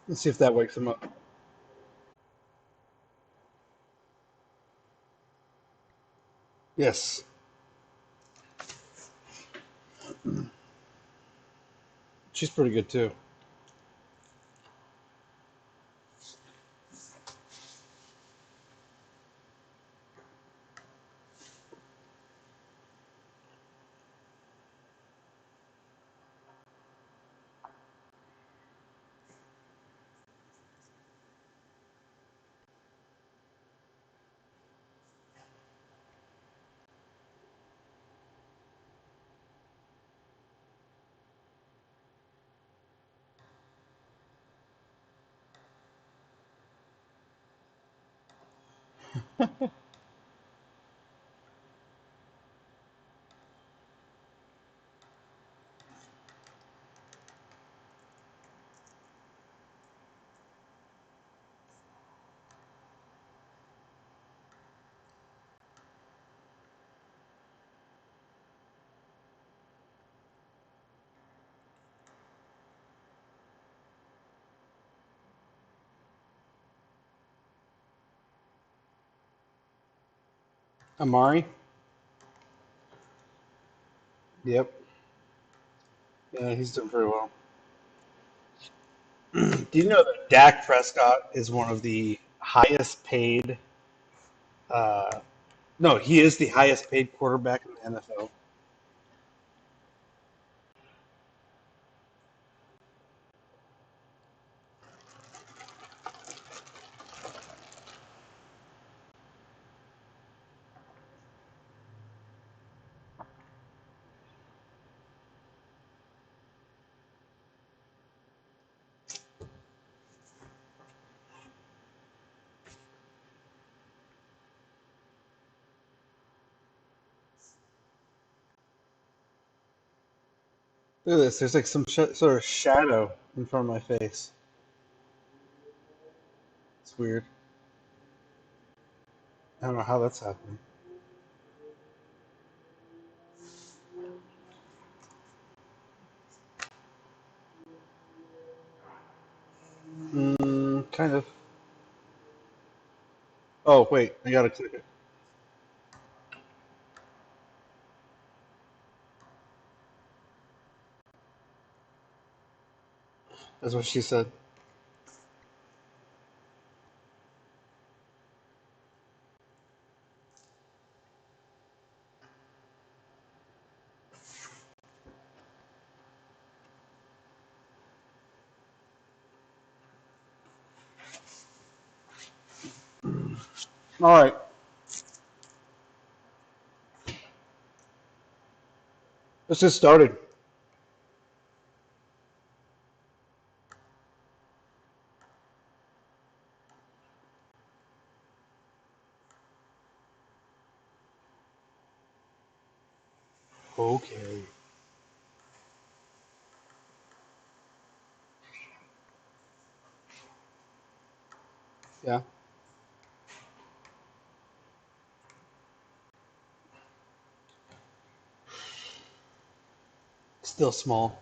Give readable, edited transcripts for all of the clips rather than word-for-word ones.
Let's see if that wakes him up. Yes. She's pretty good too. Amari. Yep. Yeah, he's doing pretty well. Do you know that Dak Prescott is one of the highest paid? Uh, no, he is the highest paid quarterback in the NFL. Look at this. There's like some sort of shadow in front of my face. It's weird. I don't know how that's happening. Kind of. Oh, wait. I gotta click it. That's what she said. All right. Let's just started. Okay. Yeah. Still small.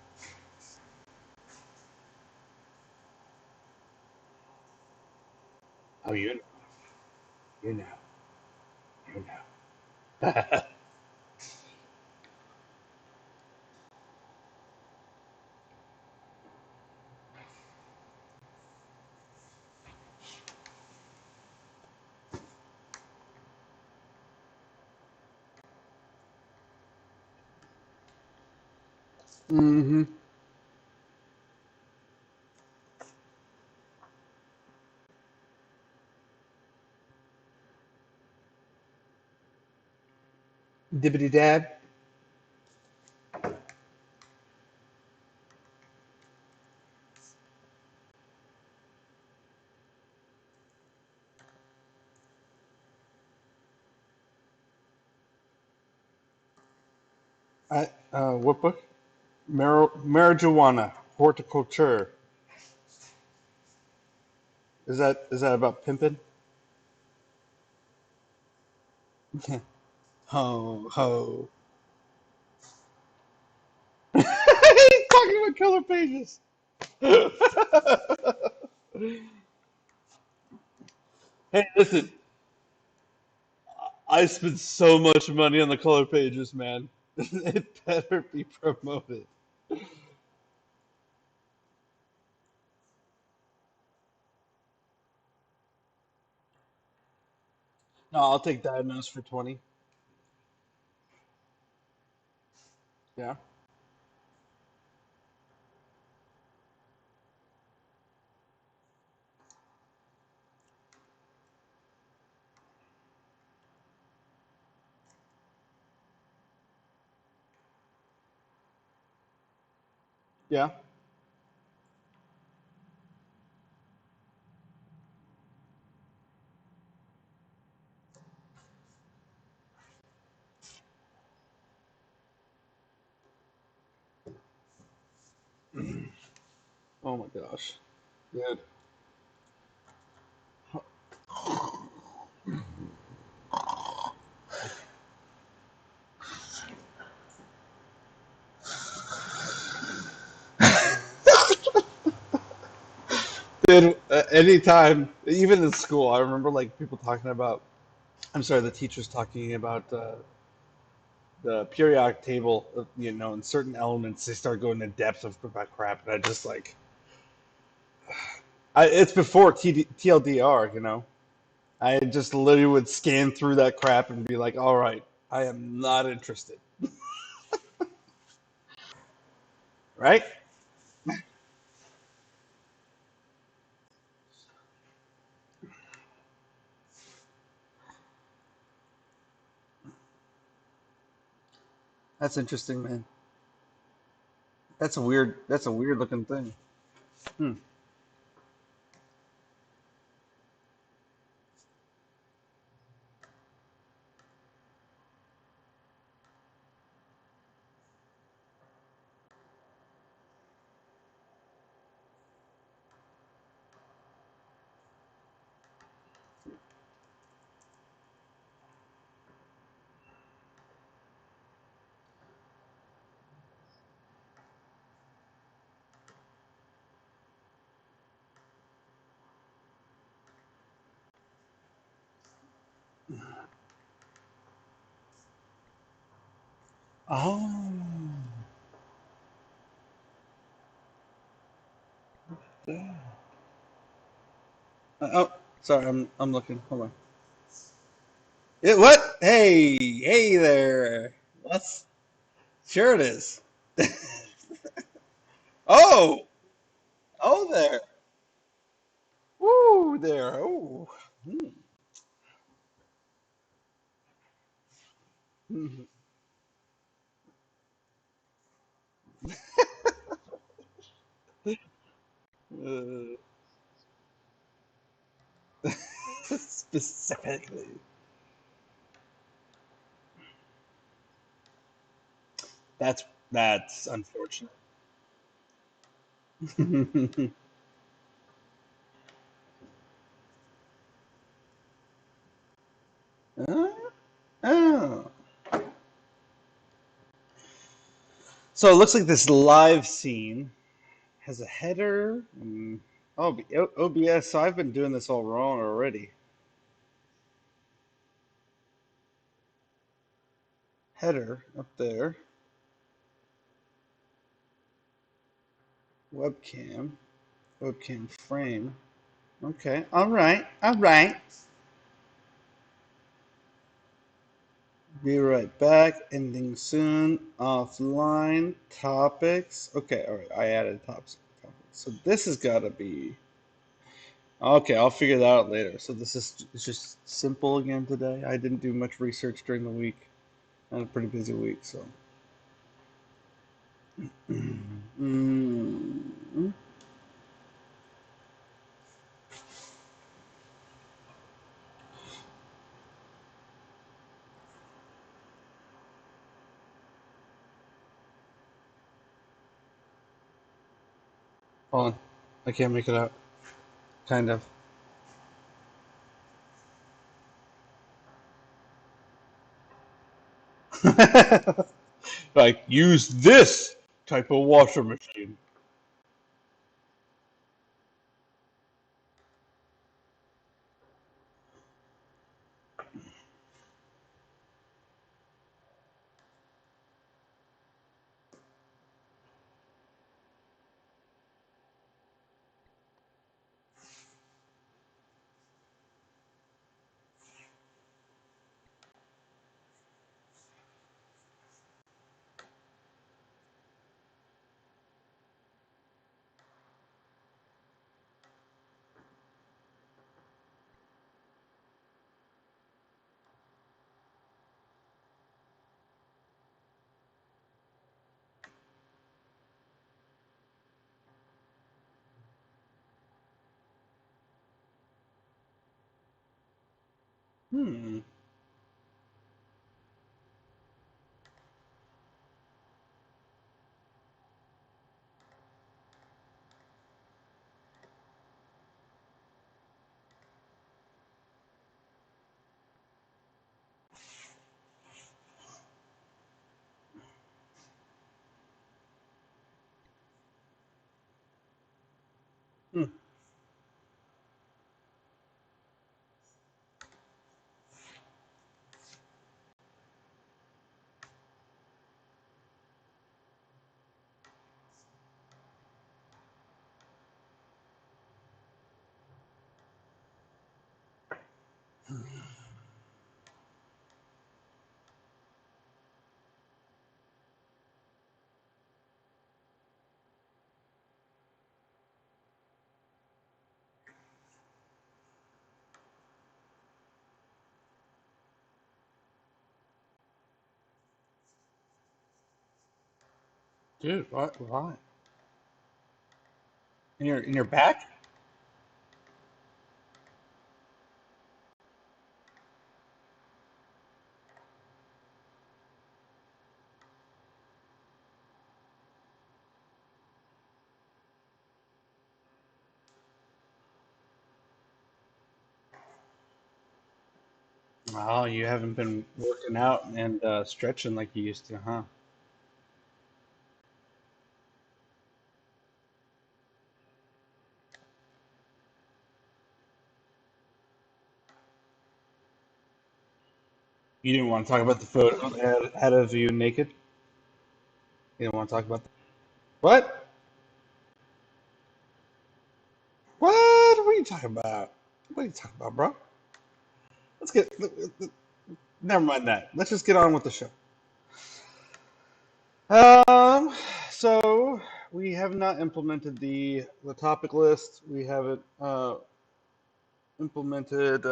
Oh, you know, you know. Mm-hmm. Dibbity dab. What book? Marijuana horticulture. Is that about pimping? Ho ho. He's talking about color pages. Hey, listen, I spent so much money on the color pages, man. It better be promoted. No, I'll take Diagnose for 20. Yeah. Yeah. Oh my gosh. Good. Dude, anytime, even in school, I remember like people talking about, I'm sorry, the teachers talking about the periodic table, in certain elements, they start going in depth about crap, and I just like, it's before TLDR, I just literally would scan through that crap and be like, all right, I am not interested, right? That's interesting, man. That's a weird looking thing. Hmm. Oh. Oh, sorry, I'm looking. Hold on. What? Hey there. What's Sure it is. Oh, oh there. Woo there. Oh. Hmm. Uh, specifically. That's that's unfortunate. Uh, oh. So it looks like this live scene has a header. Oh, OBS. So I've been doing this all wrong already. Header up there. Webcam. Webcam frame. Okay. All right. All right. Be right back. Ending soon. Offline. Topics. Okay. All right. I added topics. So this has got to be. Okay. I'll figure that out later. So this is it's just simple again today. I didn't do much research during the week. I had a pretty busy week. So. Mm. Hold on. I can't make it out. Kind of. Like, use this type of washer machine. Hmm. Hmm. Dude, what? Why? In your back? Oh, you haven't been working out and stretching like you used to, huh? You didn't want to talk about the photo they had of you naked? You didn't want to talk about that? What? What? What are you talking about? What are you talking about, bro? Let's get. Never mind that. Let's just get on with the show. Um, so we have not implemented the topic list. We haven't implemented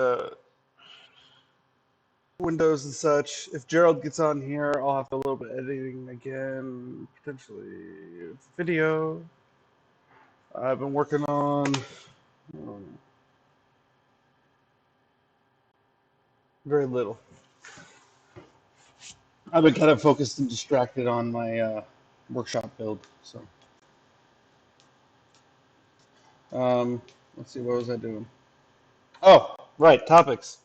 Windows and such. If Gerald gets on here, I'll have to do a little bit of editing again, potentially video. I've been working on very little. I've been kind of focused and distracted on my workshop build. So, let's see, what was I doing? Oh, right, topics.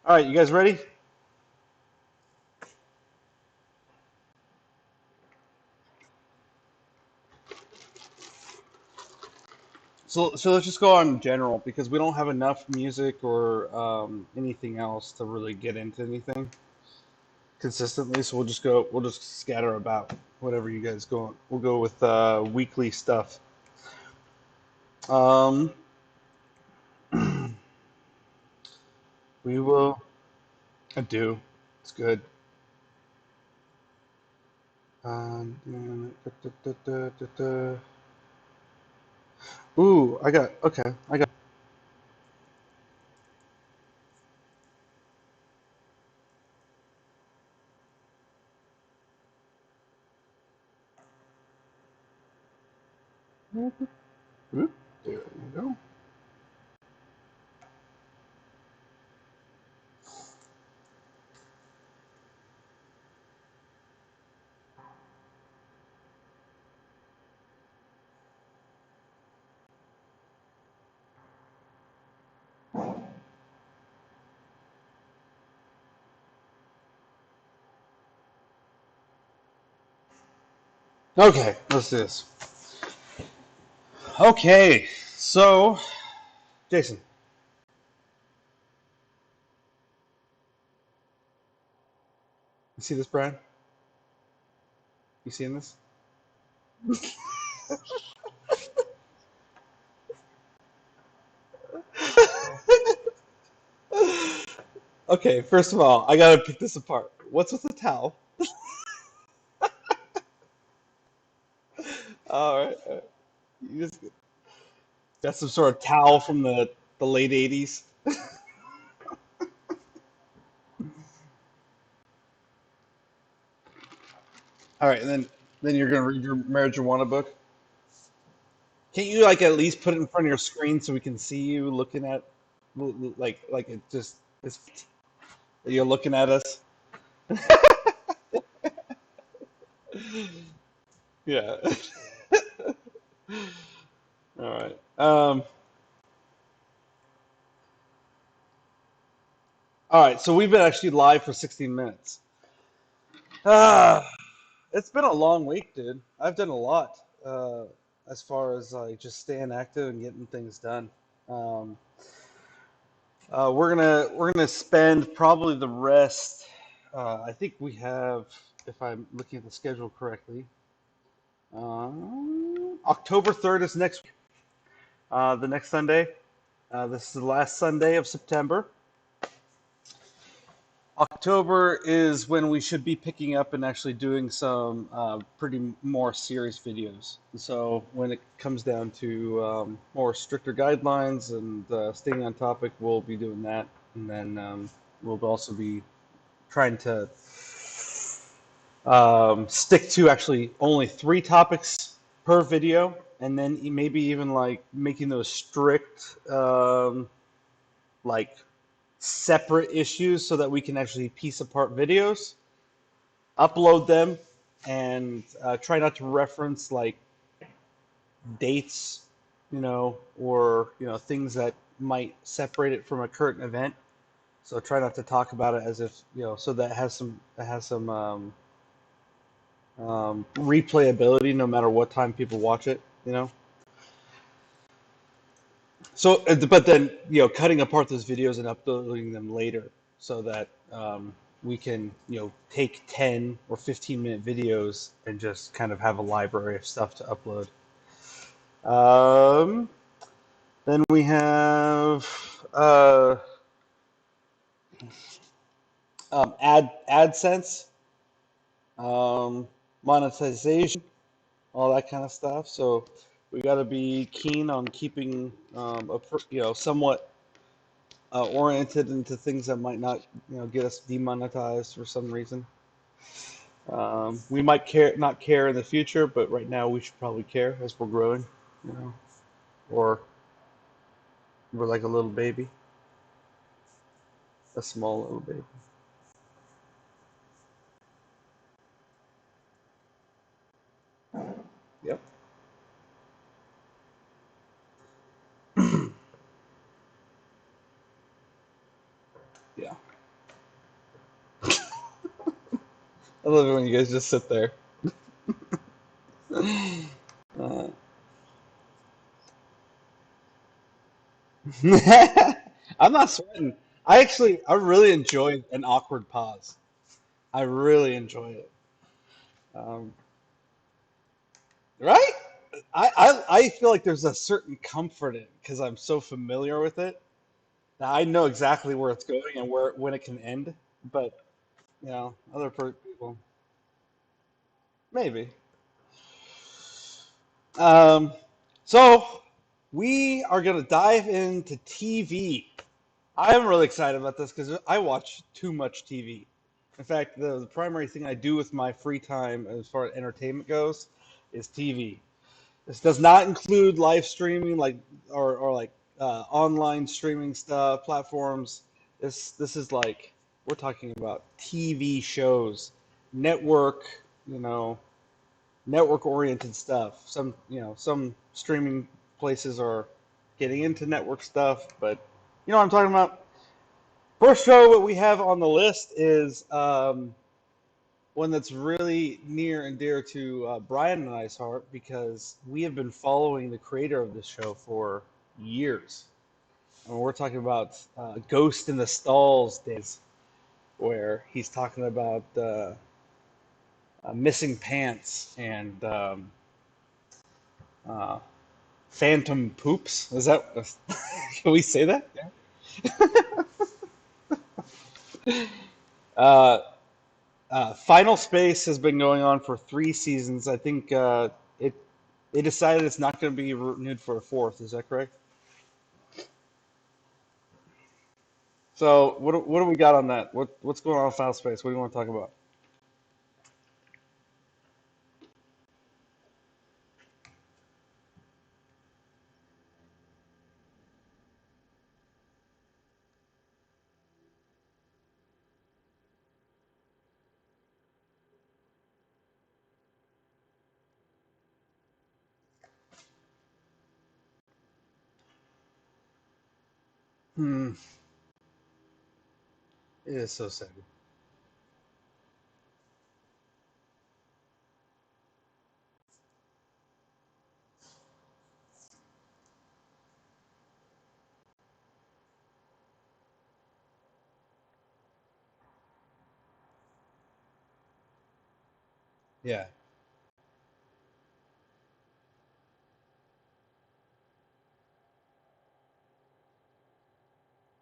All right, you guys ready? So let's just go on general because we don't have enough music or anything else to really get into anything consistently. So we'll just scatter about whatever you guys go on. We'll go with weekly stuff. Um, we will. I do. It's good. Da, da, da, da, da. Ooh, I got. Okay, I got. Oop, there you go. Okay, let's do this. Okay, so Jason, you see this, Brian? You seeing this? Okay, first of all, I gotta pick this apart. What's with the towel? All right, you just got some sort of towel from the late '80s. All right, and then you're gonna read your marijuana book. Can't you like at least put it in front of your screen so we can see you looking at like it just? Is you're looking at us? Yeah. All right. All right. So we've been actually live for 16 minutes. Ah, it's been a long week, dude. I've done a lot as far as like just staying active and getting things done. Um, we're gonna spend probably the rest. I think we have, if I'm looking at the schedule correctly, October 3rd is next week, the next Sunday. This is the last Sunday of September. October is when we should be picking up and actually doing some pretty more serious videos. So when it comes down to more stricter guidelines and staying on topic, we'll be doing that. And then we'll also be trying to stick to actually only 3 topics per video, and then maybe even like making those strict like separate issues so that we can actually piece apart videos, upload them, and try not to reference like dates, or things that might separate it from a current event. So try not to talk about it as if so that has some replayability no matter what time people watch it. So, but then cutting apart those videos and uploading them later so that we can take 10 or 15 minute videos and just kind of have a library of stuff to upload. Um, then we have AdSense, um, monetization, all that kind of stuff. So we got to be keen on keeping somewhat oriented into things that might not get us demonetized for some reason. We might not care in the future, but right now we should probably care as we're growing, you know, or we're like a little baby, a small little baby. Yep. Yeah. I love it when you guys just sit there. Uh, I'm not sweating. I really enjoy an awkward pause. I really enjoy it. Um, right? I feel like there's a certain comfort in it because I'm so familiar with it. Now, I know exactly where it's going and where when it can end, but other people maybe. Um, so we are gonna dive into TV. I'm really excited about this because I watch too much TV. In fact, the primary thing I do with my free time, as far as entertainment goes, is TV. This does not include live streaming, like or like online streaming stuff platforms. This is like we're talking about TV shows, network, you know, network oriented stuff. Some streaming places are getting into network stuff, but you know what I'm talking about. First show that we have on the list is one that's really near and dear to Brian and I's heart because we have been following the creator of this show for years. And we're talking about Ghost in the Stalls days, where he's talking about missing pants and uh, phantom poops. Is that? Can we say that? Uh, Final Space has been going on for 3 seasons. I think it they decided it's not going to be renewed for a fourth. Is that correct? So what do we got on that? What's going on with Final Space? What do you want to talk about? Hmm. It is so sad. Yeah.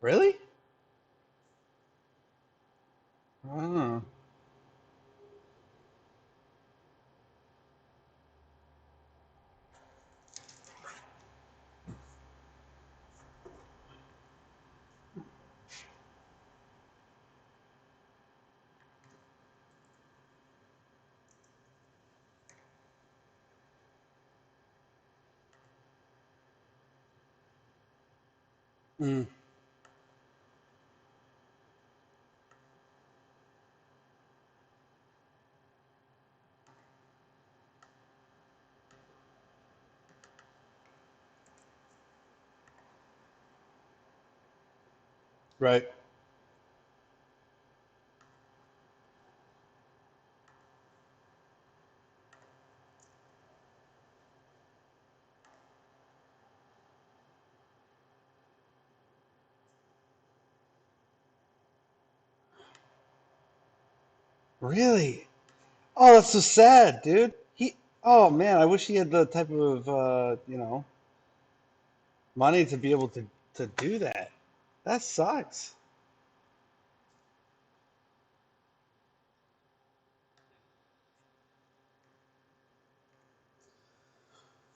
Really? Oh. Mm. Right. Really? Oh, that's so sad, dude. Oh man, I wish he had the type of money to be able to do that. That sucks.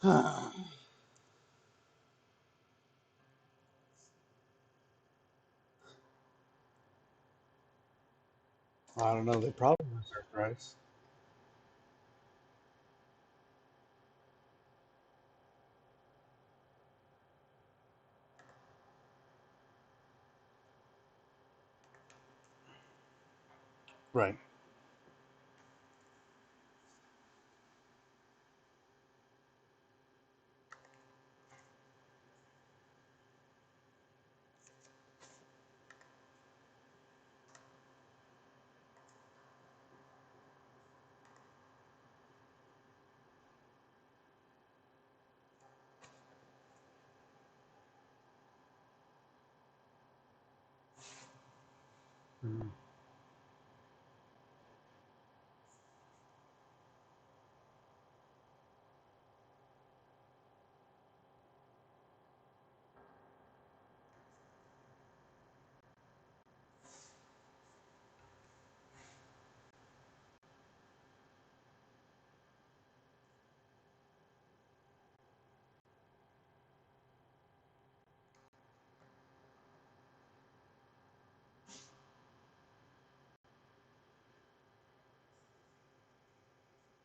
I don't know. They probably reserve price. Right. Mm.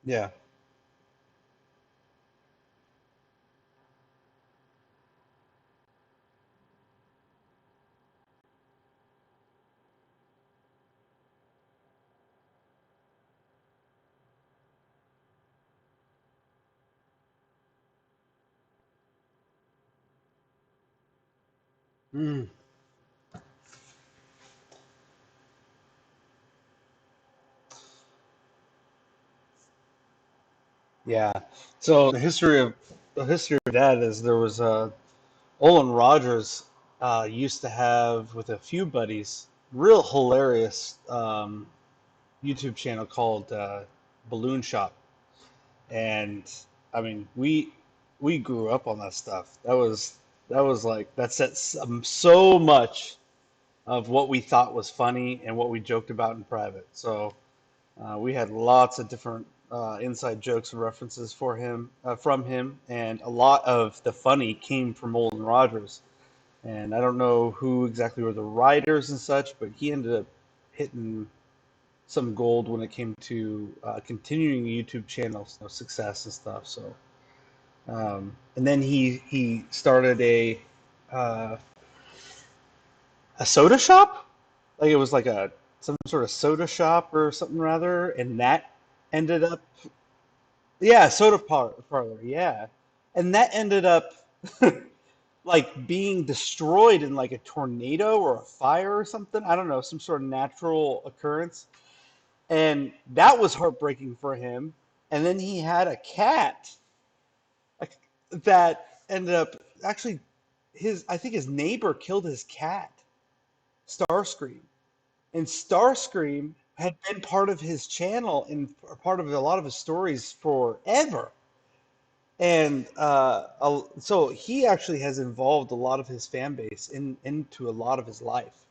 Yeah. Mm. Yeah. So the history of that is there was Olin Rogers used to have with a few buddies real hilarious YouTube channel called Balloon Shop, and I mean we grew up on that stuff. That was like that set so much of what we thought was funny and what we joked about in private. So we had lots of different inside jokes and references for him from him, and a lot of the funny came from Olin Rogers. And I don't know who exactly were the writers and such, but he ended up hitting some gold when it came to continuing YouTube channels, success and stuff. So, and then he started a soda shop, like it was like a some sort of soda shop or something rather, and that ended up, yeah, soda parlor, yeah, and that ended up like being destroyed in like a tornado or a fire or something. I don't know, some sort of natural occurrence. And that was heartbreaking for him. And then he had a cat like, that ended up actually his I think his neighbor killed his cat, Starscream. And Starscream had been part of his channel and part of a lot of his stories forever. And so he actually has involved a lot of his fan base into a lot of his life,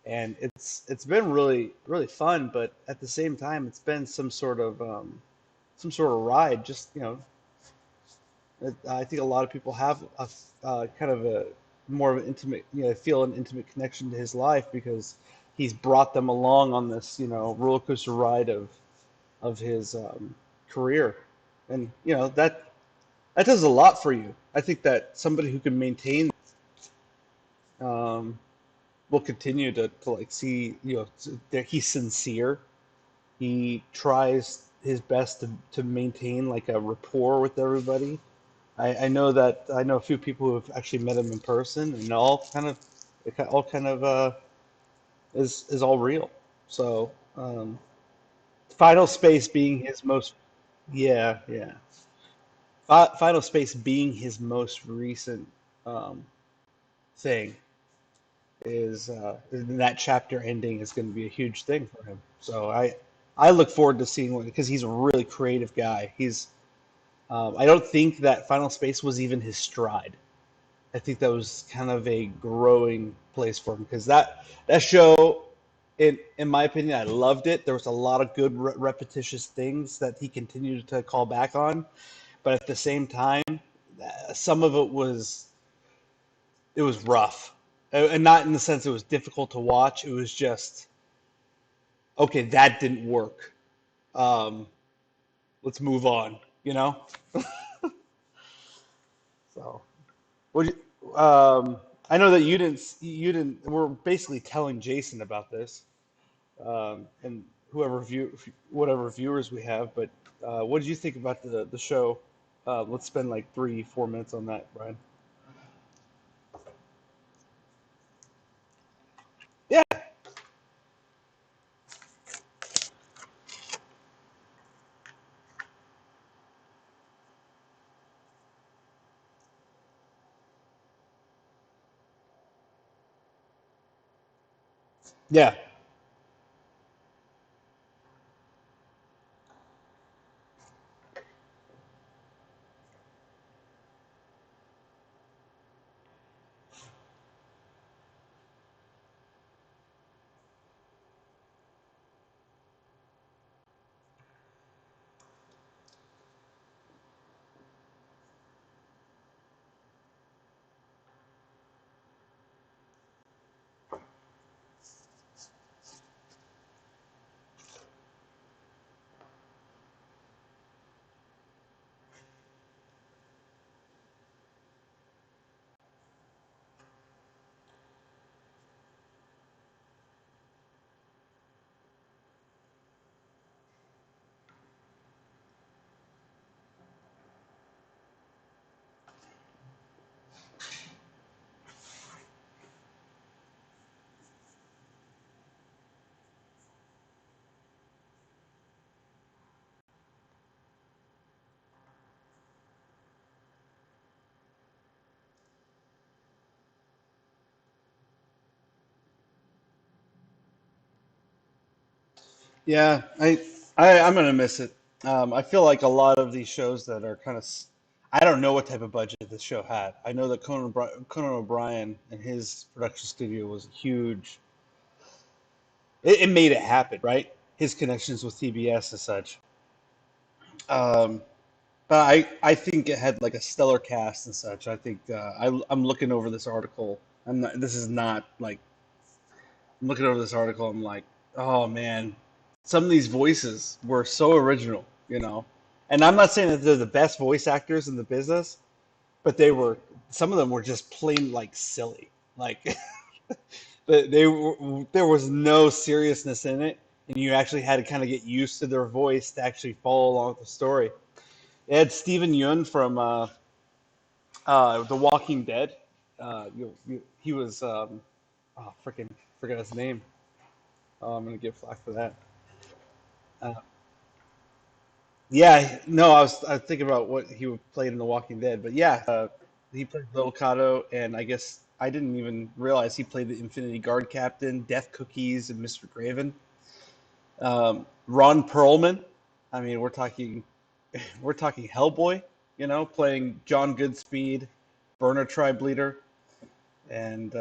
and it's been really fun. But at the same time, it's been some sort of ride. Just I think a lot of people have kind of a more of an intimate, feel an intimate connection to his life because he's brought them along on this, roller coaster ride of his career, and that does a lot for you. I think that somebody who can maintain um, will continue to like see, that he's sincere. He tries his best to maintain like a rapport with everybody. I know a few people who have actually met him in person, and all kind of is all real. So Final Space being his most yeah yeah Final Space being his most recent um, thing is that chapter ending is going to be a huge thing for him. So I look forward to seeing what because he's a really creative guy. He's I don't think that Final Space was even his stride. I think that was kind of a growing place for him because that show, in my opinion, I loved it. There was a lot of good repetitious things that he continued to call back on, but at the same time, some of it was rough, and not in the sense it was difficult to watch. It was just okay, that didn't work. Um, let's move on. You know. So, what? I know that you didn't. We're basically telling Jason about this, and whatever viewers we have. But what did you think about the show? Let's spend like 3 4 minutes on that, Brian. Yeah, yeah, yeah. I'm gonna miss it. I feel like a lot of these shows that are I don't know what type of budget this show had. I know that Conan O'Brien and his production studio was huge. It made it happen, right? His connections with TBS and such. Um, but I think it had like a stellar cast and such. I think I'm looking over this article. This is not like I'm looking over this article. I'm like, oh man, some of these voices were so original. And I'm not saying that they're the best voice actors in the business, but some of them were just plain like silly. Like there was no seriousness in it, and you actually had to kind of get used to their voice to actually follow along with the story. It had Stephen Yun from The Walking Dead. he was oh freaking forget his name. Oh, I'm gonna get flack for that. Uh, yeah, no, I was thinking about what he played in The Walking Dead, but yeah, he played Lil Kato, and I guess I didn't even realize he played the Infinity Guard captain, Death Cookies, and Mr. Graven. Ron Perlman. I mean, we're talking Hellboy, playing John Goodspeed, Burner Tribleader, and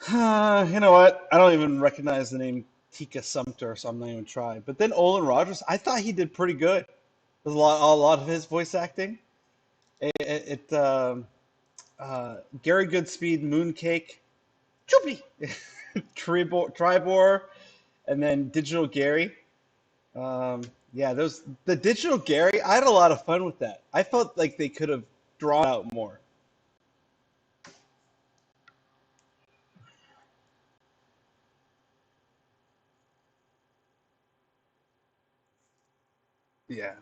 you know what? I don't even recognize the name Tika Sumpter, so I'm not even trying. But then Olin Rogers, I thought he did pretty good. There's a lot of his voice acting. Gary Goodspeed, Mooncake, Choopy, Tribor, and then Digital Gary. Um, yeah, those the Digital Gary. I had a lot of fun with that. I felt like they could have drawn out more. Yeah,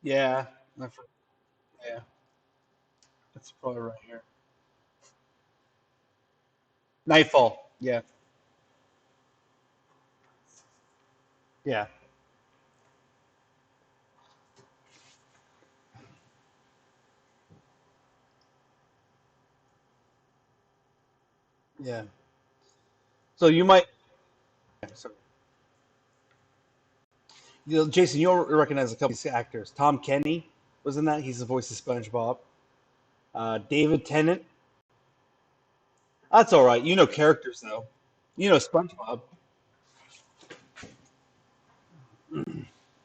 yeah, yeah. That's probably right here. Nightfall. Yeah, yeah, yeah. So you might. So, Jason, you'll recognize a couple of these actors. Tom Kenny was in that. He's the voice of SpongeBob. David Tennant. That's all right. You know characters though. You know SpongeBob.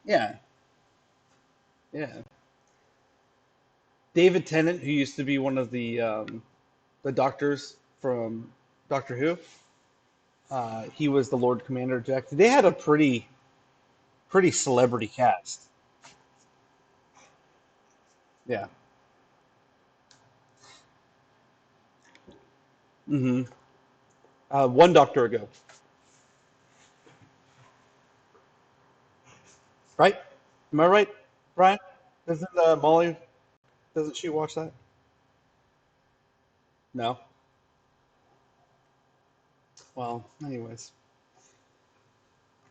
Yeah, yeah. David Tennant, who used to be one of the doctors from Doctor Who. He was the Lord Commander Jack. They had a pretty celebrity cast. Yeah. hmm One Doctor ago, right? Am I right, Brian? Doesn't Molly? Doesn't she watch that? No. Well, anyways.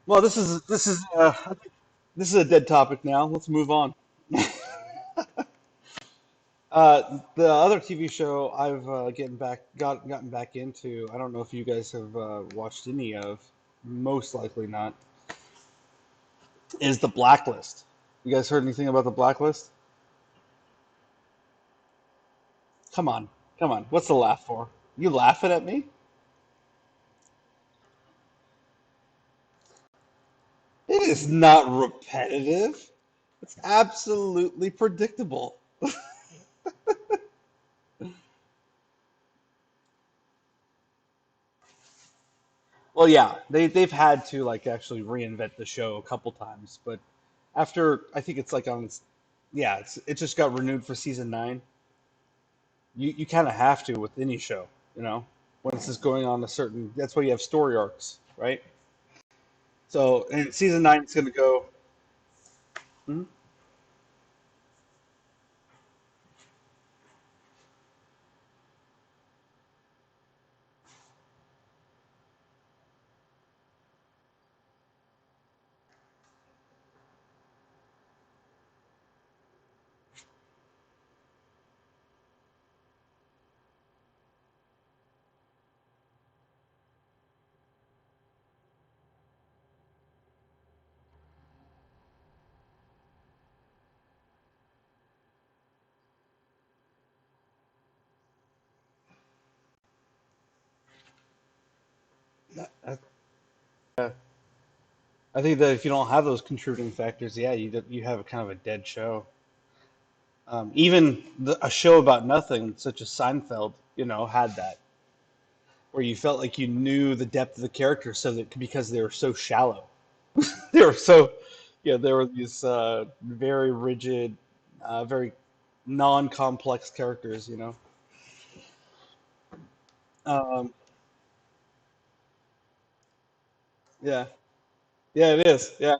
Well, this is a dead topic now. Let's move on. The other TV show I've gotten back into. I don't know if you guys have watched any of. Most likely not. Is The Blacklist. You guys heard anything about The Blacklist? Come on, come on. What's the laugh for? You laughing at me? It is not repetitive. It's absolutely predictable. Well, yeah, they've had to like actually reinvent the show a couple times, but after I think it's like yeah, it just got renewed for season 9. You kind of have to with any show, you know, once it's going on a certain. That's why you have story arcs, right? So in season 9, it's going to go. Mhm. I, I think that if you don't have those contributing factors, yeah, you have a kind of a dead show. Even a show about nothing, such as Seinfeld, had that where you felt like you knew the depth of the character, so that because they were so shallow, they were so, yeah, there were these very rigid, very. non-complex characters, Um, yeah, yeah, it is. Yeah.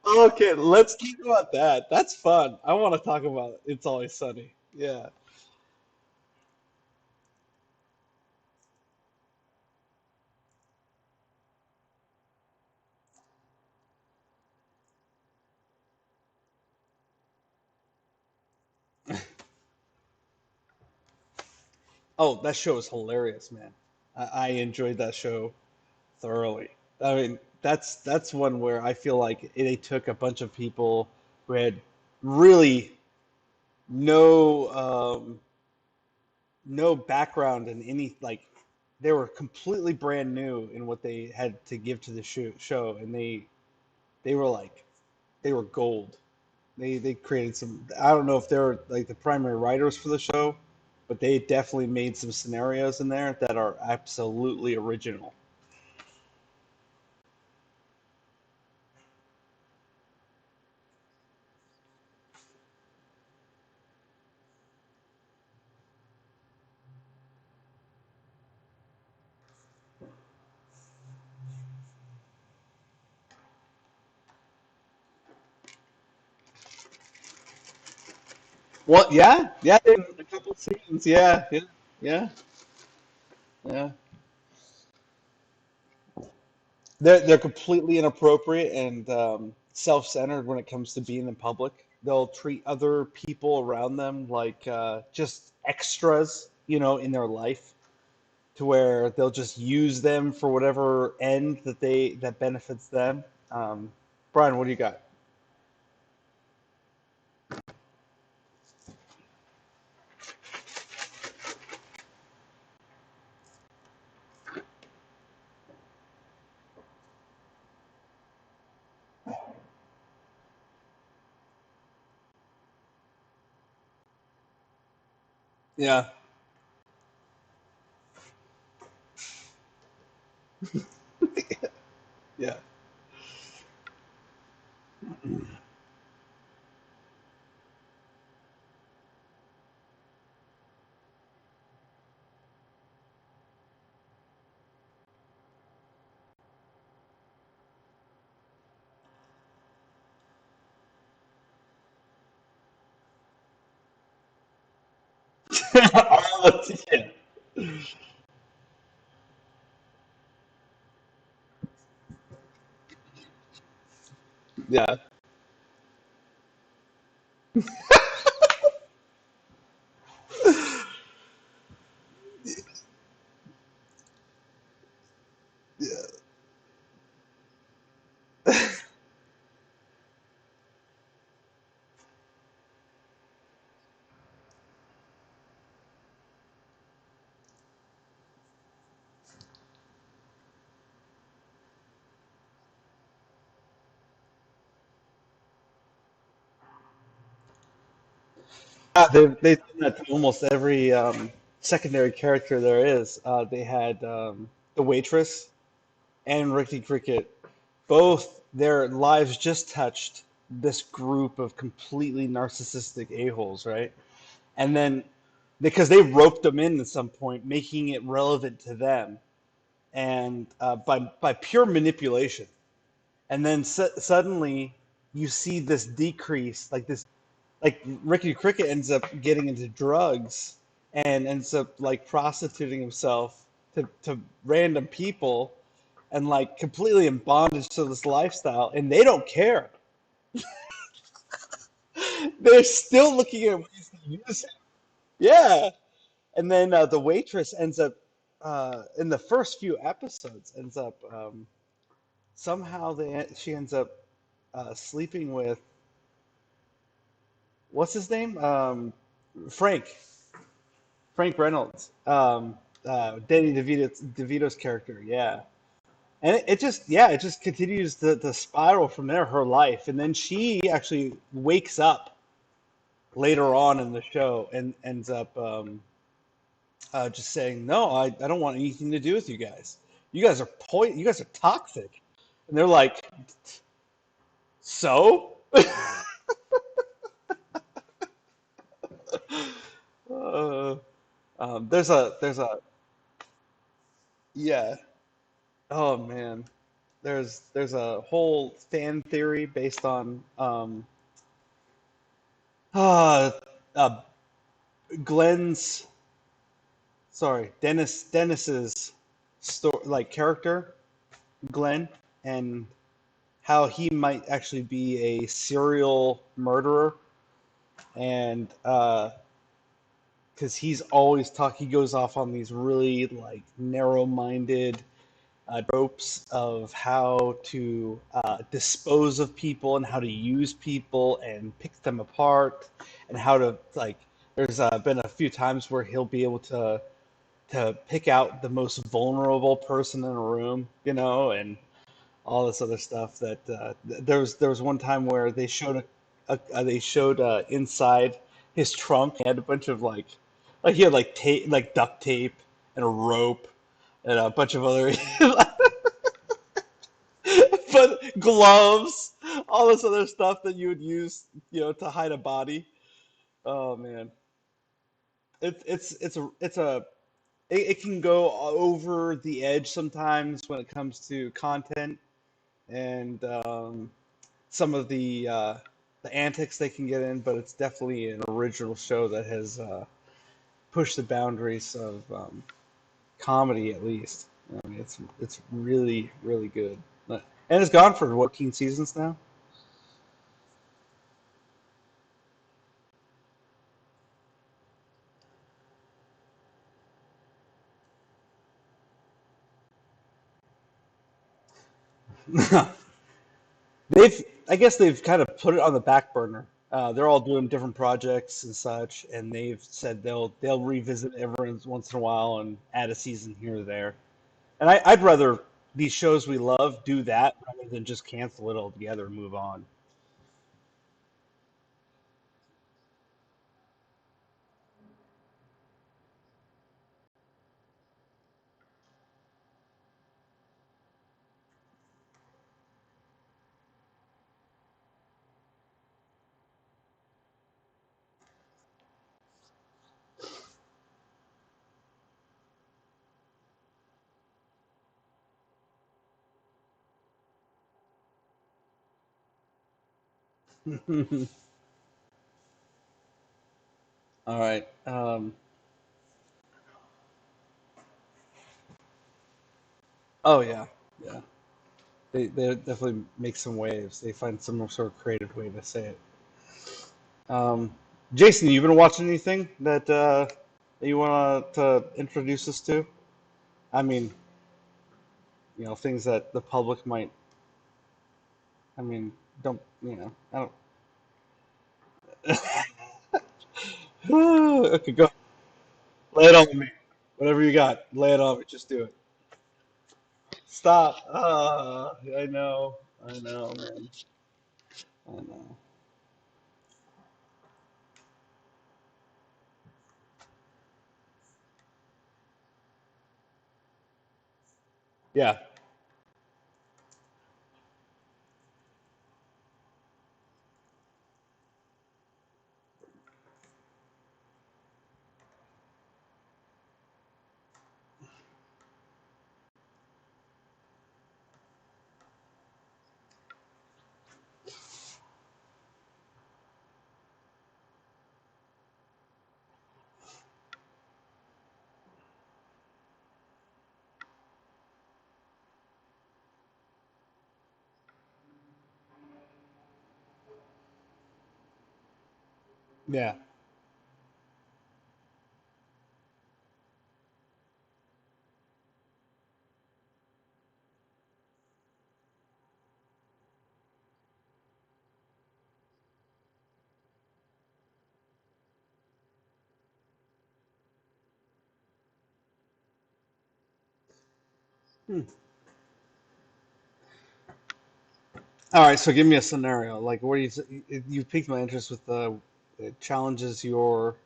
Okay, let's talk about that. That's fun. I want to talk about It's Always Sunny. Yeah. Oh, that show is hilarious, man. I enjoyed that show thoroughly. I mean, that's one where I feel like they took a bunch of people who had really no no background in any like they were completely brand new in what they had to give to the show, and they were like they were gold. They created some. I don't know if they're like the primary writers for the show, but they definitely made some scenarios in there that are absolutely original. Well, yeah, yeah, in a couple of scenes, yeah, yeah, yeah, yeah. They're completely inappropriate and self-centered when it comes to being in public. They'll treat other people around them like just extras, in their life, to where they'll just use them for whatever end that benefits them. Um, Brian, what do you got? Yeah, yeah. Yeah, yeah, they've done that to almost every secondary character there is. They had the waitress and Ricky Cricket. Both their lives just touched this group of completely narcissistic a-holes, right? And then because they roped them in at some point, making it relevant to them, and by pure manipulation. And then suddenly you see this decrease, like Ricky Cricket ends up getting into drugs and ends up like prostituting himself to random people and like completely in bondage to this lifestyle, and they don't care. They're still looking at ways to use him. Yeah. And then the waitress ends up in the first few episodes ends up somehow she ends up sleeping with what's his name, Frank Reynolds, Danny DeVito's character. Yeah. And it just, yeah, it just continues to spiral from there, her life. And then she actually wakes up later on in the show and ends up just saying, no, I don't want anything to do with you guys. You guys are you guys are toxic. And they're like, so? uh, there's a yeah. Oh man, there's a whole fan theory based on uh, uh Glenn's Dennis's story, like character Glenn, and how he might actually be a serial murderer, and because he's always he goes off on these really like narrow-minded tropes of how to dispose of people and how to use people and pick them apart and how to like. There's been a few times where he'll be able to pick out the most vulnerable person in a room, and all this other stuff. That there was one time where they showed inside his trunk. He had a bunch of like he had like tape, like duct tape and a rope and a bunch of other but gloves, all this other stuff that you would use, to hide a body. Oh man, it can go over the edge sometimes when it comes to content and some of the antics they can get in, but it's definitely an original show that has pushed the boundaries of comedy at least. I mean, it's really really good, and it's gone for what 14 seasons now. They've, I guess they've kind of put it on the back burner. They're all doing different projects and such, and they've said they'll revisit every once in a while and add a season here or there. And I'd rather these shows we love do that rather than just cancel it altogether and move on. All right. Oh yeah, yeah. They definitely make some waves. They find some sort of creative way to say it. Um, Jason, you been watching anything that you want to introduce us to? I mean, things that the public might. I mean, don't I don't. Okay, go. Lay it on me. Whatever you got, lay it on me. Just do it. Stop. I know. I know, man. I know. Yeah. Yeah. Hmm. All right. So give me a scenario. Like, what do you piqued my interest with the it challenges your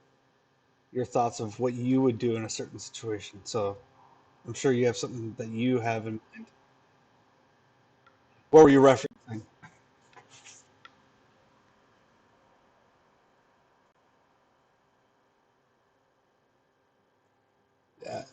thoughts of what you would do in a certain situation. So I'm sure you have something that you have in mind. What were you referencing? Yeah.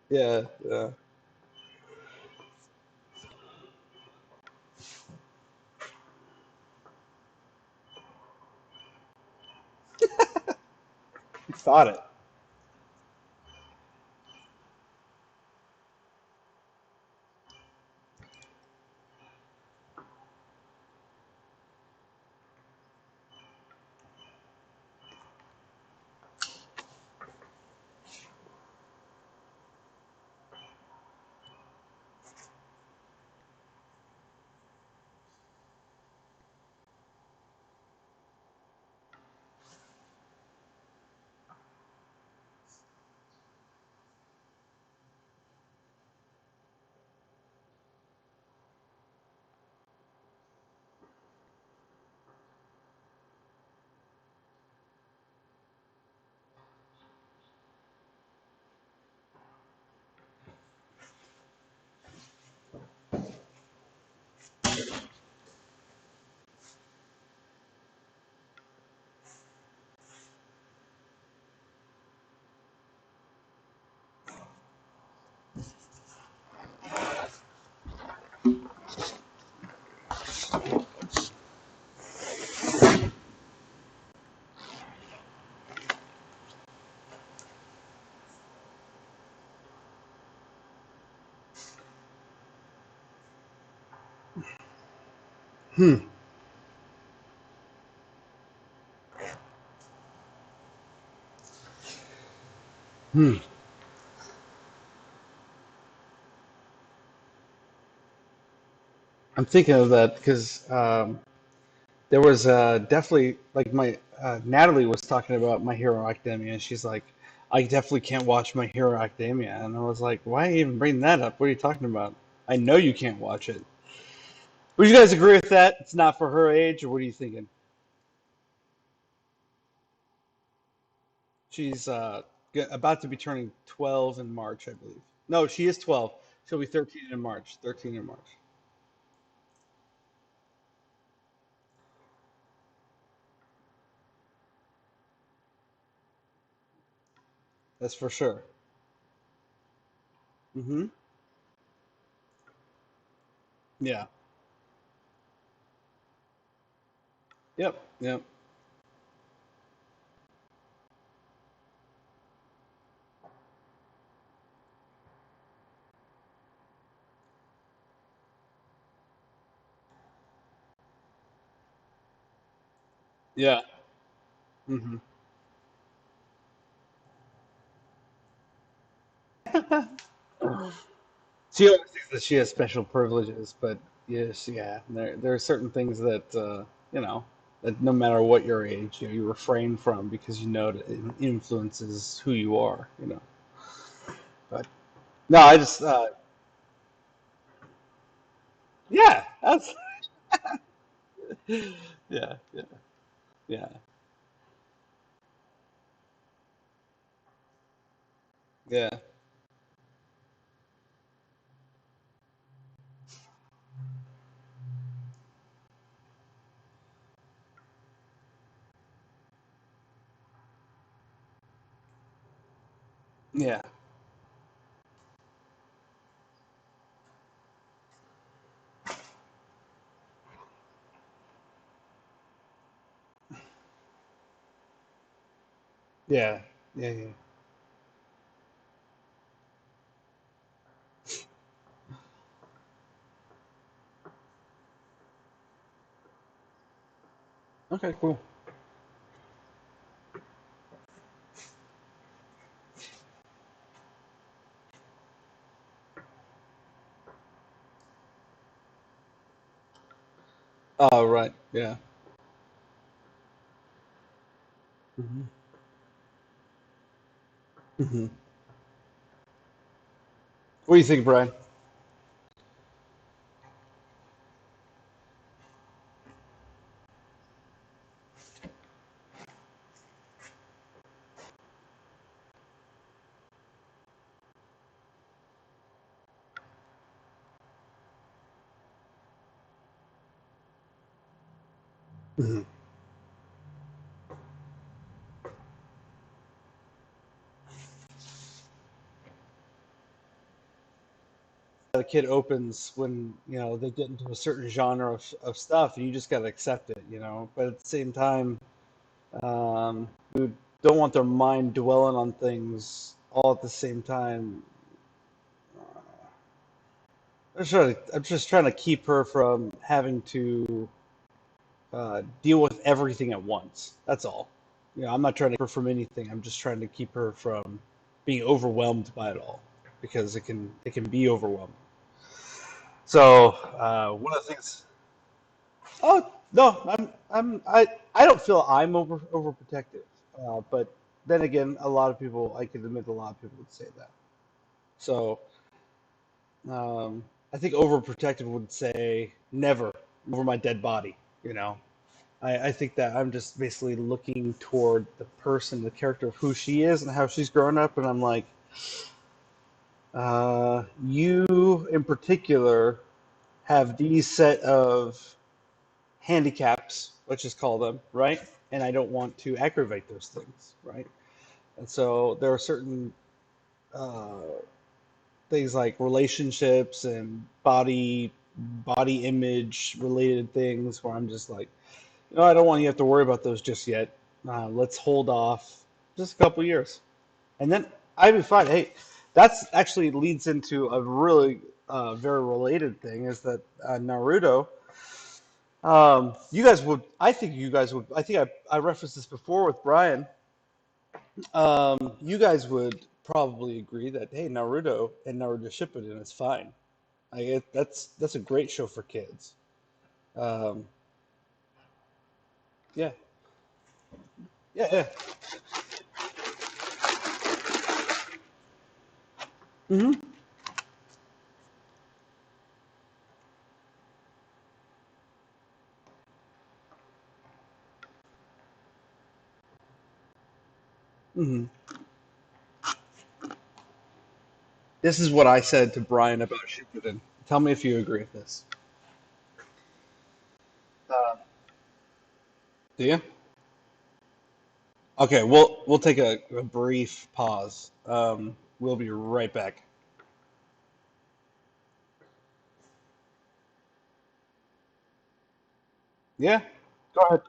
Yeah. Yeah. You thought it. Hmm. Hmm. I'm thinking of that because there was definitely like my Natalie was talking about My Hero Academia, and she's like, "I definitely can't watch My Hero Academia," and I was like, "Why even bring that up? What are you talking about? I know you can't watch it." Would you guys agree with that? It's not for her age, or what are you thinking? She's about to be turning 12 in March, I believe. No, she is 12. She'll be 13 in March. 13 in March. That's for sure. Hmm. Yeah. Yep. Yep. Yeah. Hmm. She always thinks that she has special privileges, but yes, yeah, there are certain things that you know that no matter what your age, you refrain from because you know that it influences who you are. But no, I just yeah, that's yeah, yeah, yeah, yeah, yeah, yeah, yeah, yeah. Okay, cool. Oh, right, yeah. Hmm. Hmm. What do you think, Brian? Mhm. The kid opens when they get into a certain genre of stuff, and you just got to accept it, but at the same time, you don't want their mind dwelling on things all at the same time. I'm just trying to keep her from having to deal with everything at once. That's all. I'm not trying to keep her from anything. I'm just trying to keep her from being overwhelmed by it all, because it can be overwhelming. So one of the things. Oh no, I don't feel I'm overprotective, but then again, a lot of people, I can admit, a lot of people would say that. So I think overprotective would say never over my dead body. You know, I think that I'm just basically looking toward the person, the character of who she is and how she's grown up, and I'm like, you in particular have these set of handicaps, let's just call them, right? And I don't want to aggravate those things, right? And so there are certain uh, things like relationships and body image related things where I'm just like, I don't want you to have to worry about those just yet. Let's hold off just a couple years, and then I'd be fine. Hey, that's actually leads into a really very related thing, is that Naruto. You guys would, I think you guys would, I think I referenced this before with Brian. You guys would probably agree that, hey, Naruto and Naruto Shippuden is fine. That's a great show for kids. Um, yeah, yeah, yeah. Hmm. Hmm. This is what I said to Brian about Shippuden. Tell me if you agree with this. Do you? Okay, we'll take a brief pause. We'll be right back. Yeah, go ahead.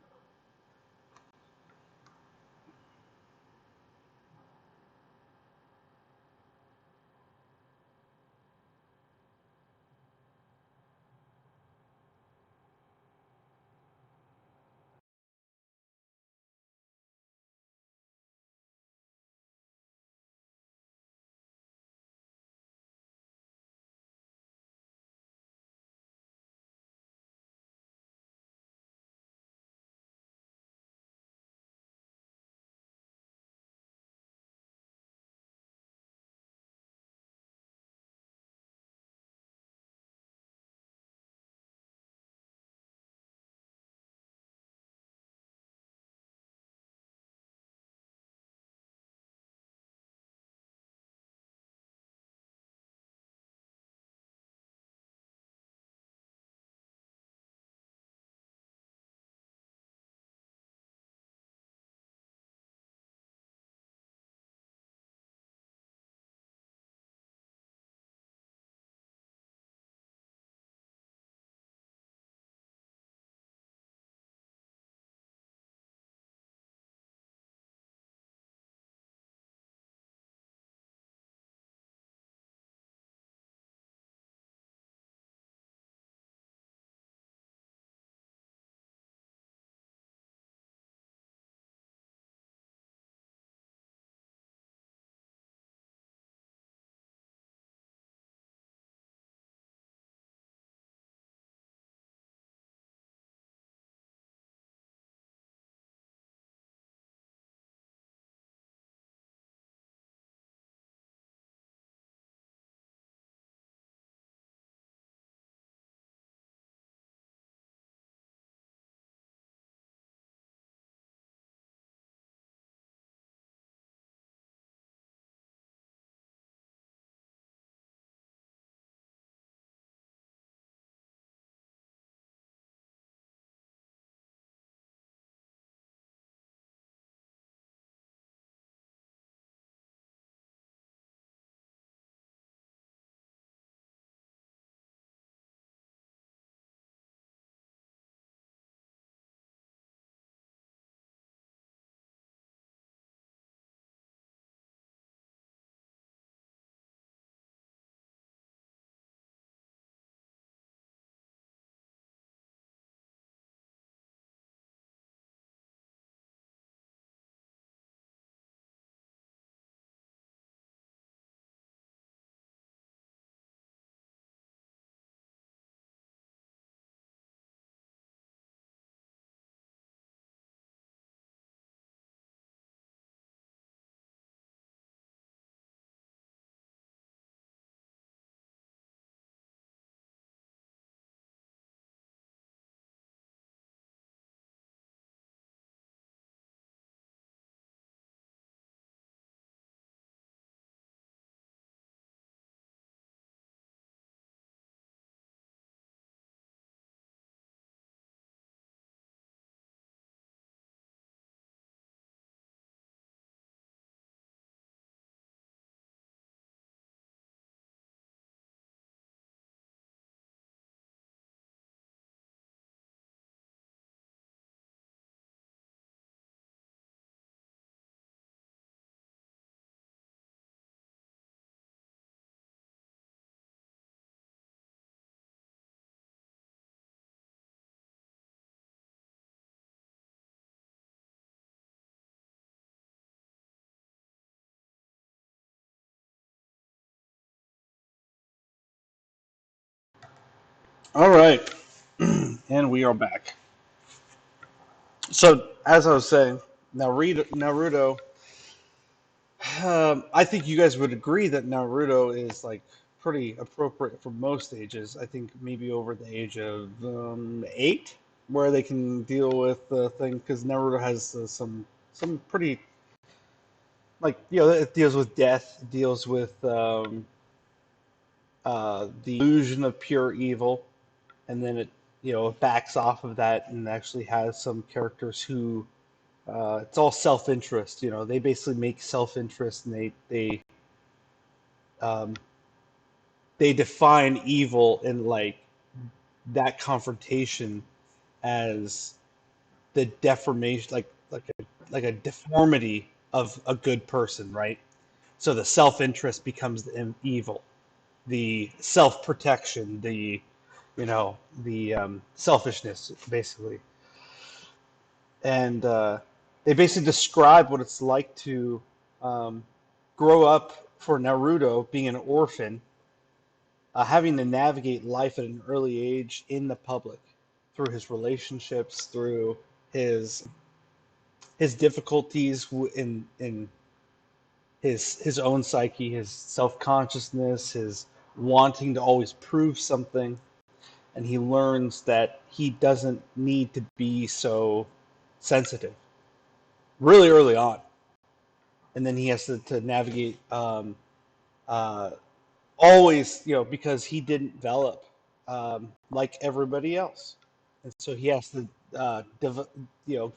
All right, and we are back. So, as I was saying, Naruto. I think you guys would agree that Naruto is like pretty appropriate for most ages. I think maybe over the age of 8, where they can deal with the thing, because Naruto has some pretty like it deals with death, it deals with the illusion of pure evil, and then it backs off of that and actually has some characters who it's all self-interest. They basically make self-interest, and um, they define evil in like that confrontation as the deformation, like a deformity of a good person, right? So the self-interest becomes the evil, the self-protection, the selfishness, basically. And they basically describe what it's like to um, grow up for Naruto, being an orphan, having to navigate life at an early age in the public through his relationships, through his his difficulties in his own psyche, his self consciousness, his wanting to always prove something, and he learns that he doesn't need to be so sensitive really early on, and then he has to navigate uh, always, because he didn't develop like everybody else, and so he has to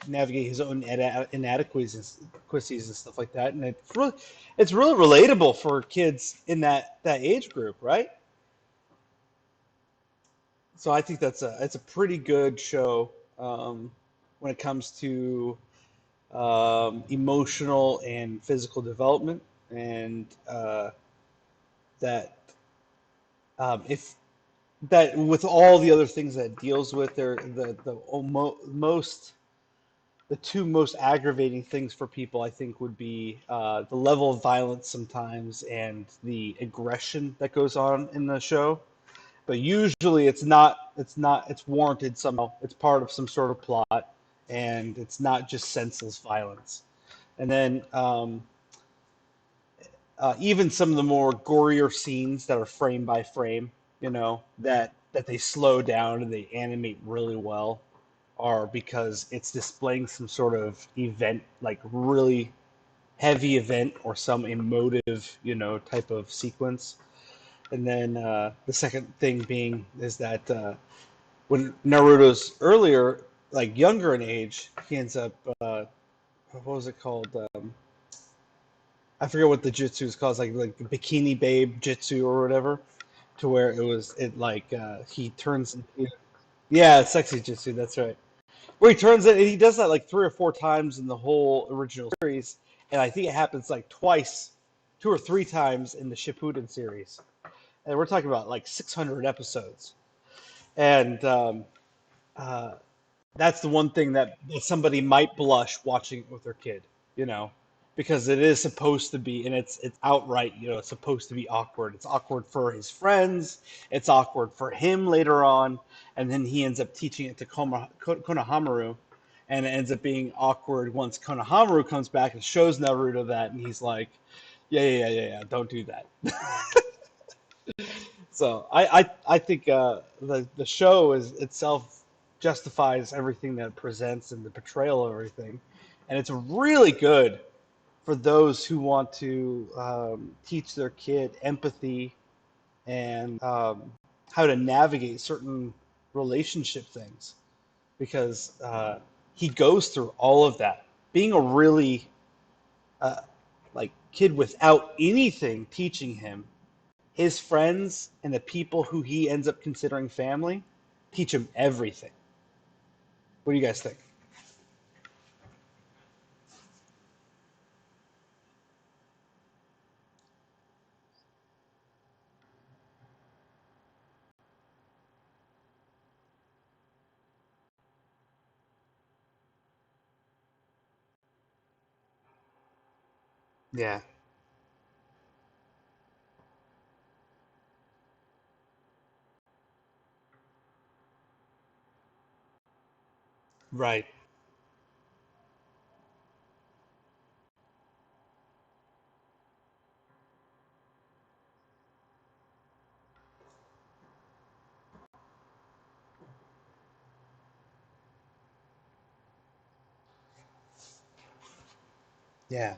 navigate his own inadequacies and stuff like that, and it's really relatable for kids in that age group, right? So I think it's a pretty good show when it comes to emotional and physical development, and that if that with all the other things that it deals with, there the two most aggravating things for people, I think, would be the level of violence sometimes and the aggression that goes on in the show. But usually it's warranted somehow. It's part of some sort of plot, and it's not just senseless violence. And then even some of the more gorier scenes that are frame by frame, that they slow down and they animate really well, are because it's displaying some sort of event, like really heavy event or some emotive, type of sequence. And then the second thing being is that when Naruto's earlier, like younger in age, he ends up, what was it called? I forget what the jutsu is called. It's like Bikini Babe Jutsu or whatever, to where it like he turns. Yeah, sexy jutsu. That's right. Where he turns it, and he does that like 3 or 4 times in the whole original series, and I think it happens like twice, 2 or 3 times in the Shippuden series, and we're talking about like 600 episodes, and uh, that's the one thing that somebody might blush watching it with their kid, you know, because it is supposed to be, and it's outright, it's supposed to be awkward. It's awkward for his friends. It's awkward for him later on, and then he ends up teaching it to Konohamaru, and it ends up being awkward once Konohamaru comes back and shows Naruto that, and he's like, yeah, yeah, yeah, yeah, yeah, don't do that. So I think the show is itself justifies everything that it presents and the portrayal of everything, and it's really good for those who want to teach their kid empathy and how to navigate certain relationship things, because he goes through all of that. Being a really uh, like kid without anything teaching him, his friends and the people who he ends up considering family teach him everything. What do you guys think? Yeah. Right. Yeah.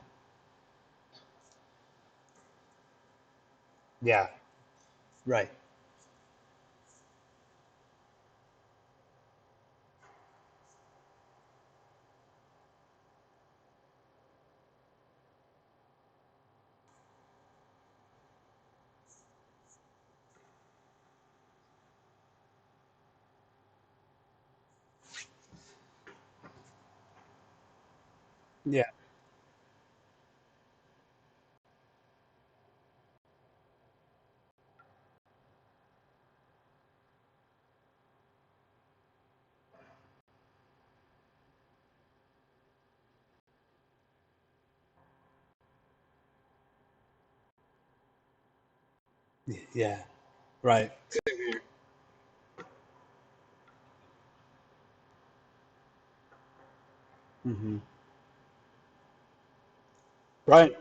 Yeah. Right. Yeah. Yeah. Right. Hmm. Right.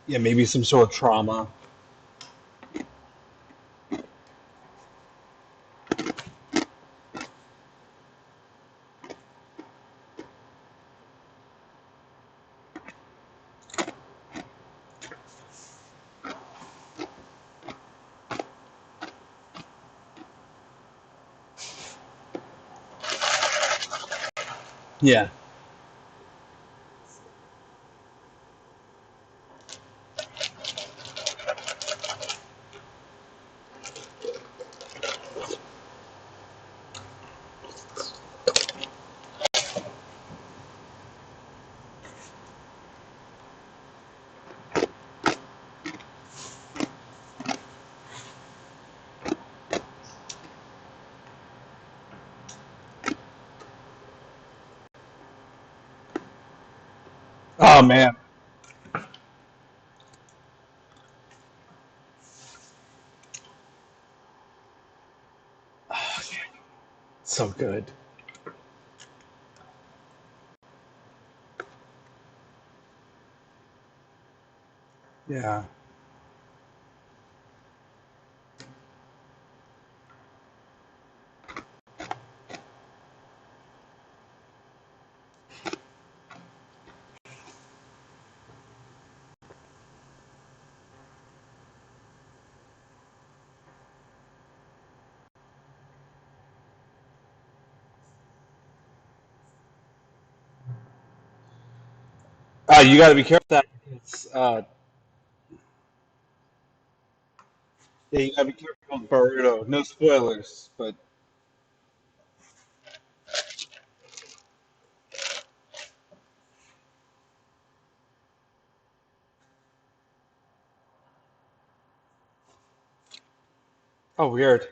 Yeah. Maybe some sort of trauma. Yeah. Oh man. So good. Yeah. You got to be careful with that. It's, yeah, you got to be careful with Boruto. No spoilers, but oh, weird.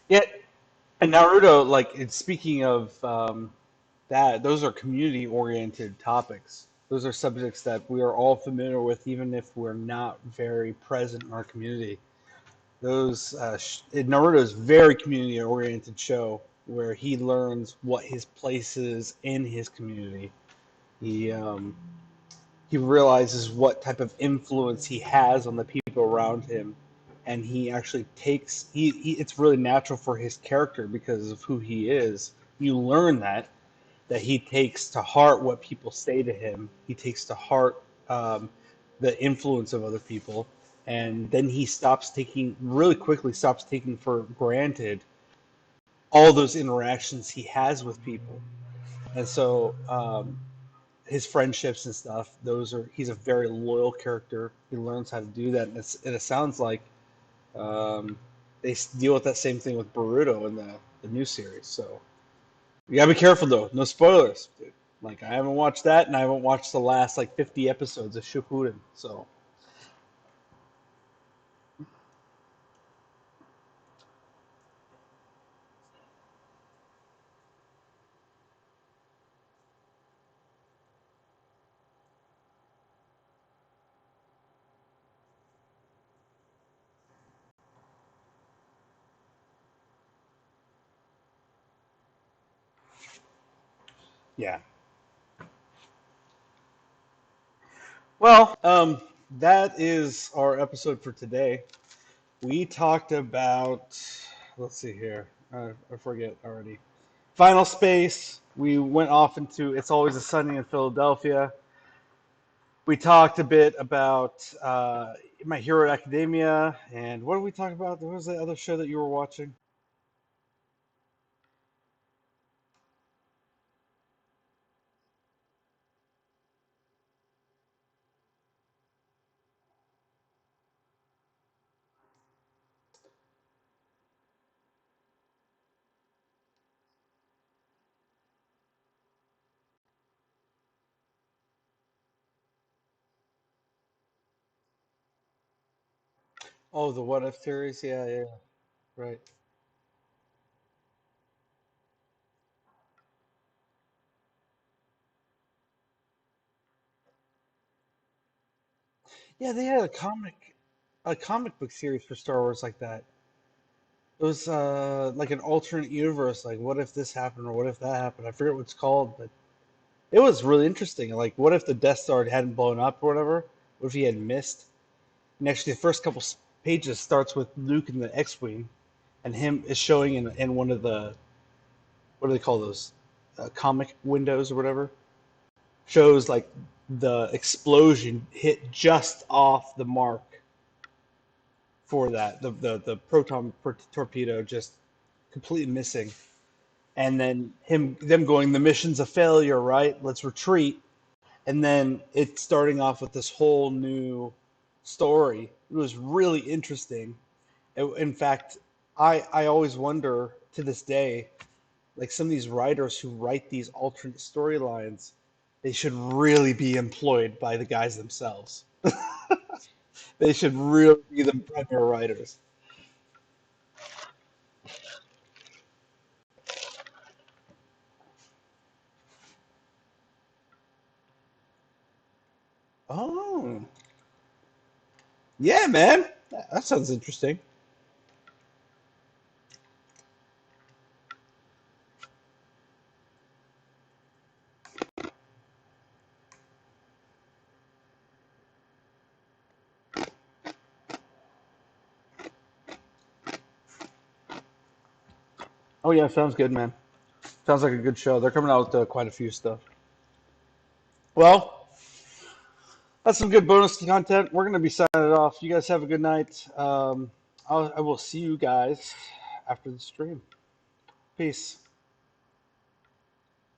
Yeah, and Naruto, like, speaking of that, those are community-oriented topics. Those are subjects that we are all familiar with, even if we're not very present in our community. Those Naruto is very community-oriented show where he learns what his place is in his community. He he realizes what type of influence he has on the people around him, and he actually takes it's really natural for his character because of who he is. You learn that he takes to heart what people say to him. He takes to heart the influence of other people, and then he stops taking really quickly stops taking for granted all those interactions he has with people. And so his friendships and stuff, those are he's a very loyal character. He learns how to do that, and it sounds like um, they deal with that same thing with Boruto in the new series. So you gotta be careful though. No spoilers, dude. Like I haven't watched that, and I haven't watched the last like 50 episodes of Shippuden. So yeah. Well, that is our episode for today. We talked about, let's see here, I forget already. Final Space. We went off into It's Always a Sunny in Philadelphia. We talked a bit about My Hero Academia, and what did we talk about? What was the other show that you were watching? Oh, the What If series. Yeah, yeah, right. Yeah, they had a comic book series for Star Wars like that. It was like an alternate universe. Like, what if this happened or what if that happened? I forget what it's called, but it was really interesting. Like, what if the Death Star hadn't blown up or whatever? What if he had missed? And actually, the first couple pages starts with Luke in the X-wing, and him is showing in one of the what do they call those comic windows or whatever. Shows like the explosion hit just off the mark for that. The proton torpedo just completely missing, and then them going, the mission's a failure, right? Let's retreat. And then it's starting off with this whole new story. It was really interesting. In fact, I always wonder to this day, like some of these writers who write these alternate storylines, they should really be employed by the guys themselves. They should really be the primary writers. Oh, yeah, man. That sounds interesting. Oh, yeah, sounds good, man. Sounds like a good show. They're coming out with quite a few stuff. Well, that's some good bonus content. We're going to be signing it off. You guys have a good night. I will see you guys after the stream. Peace.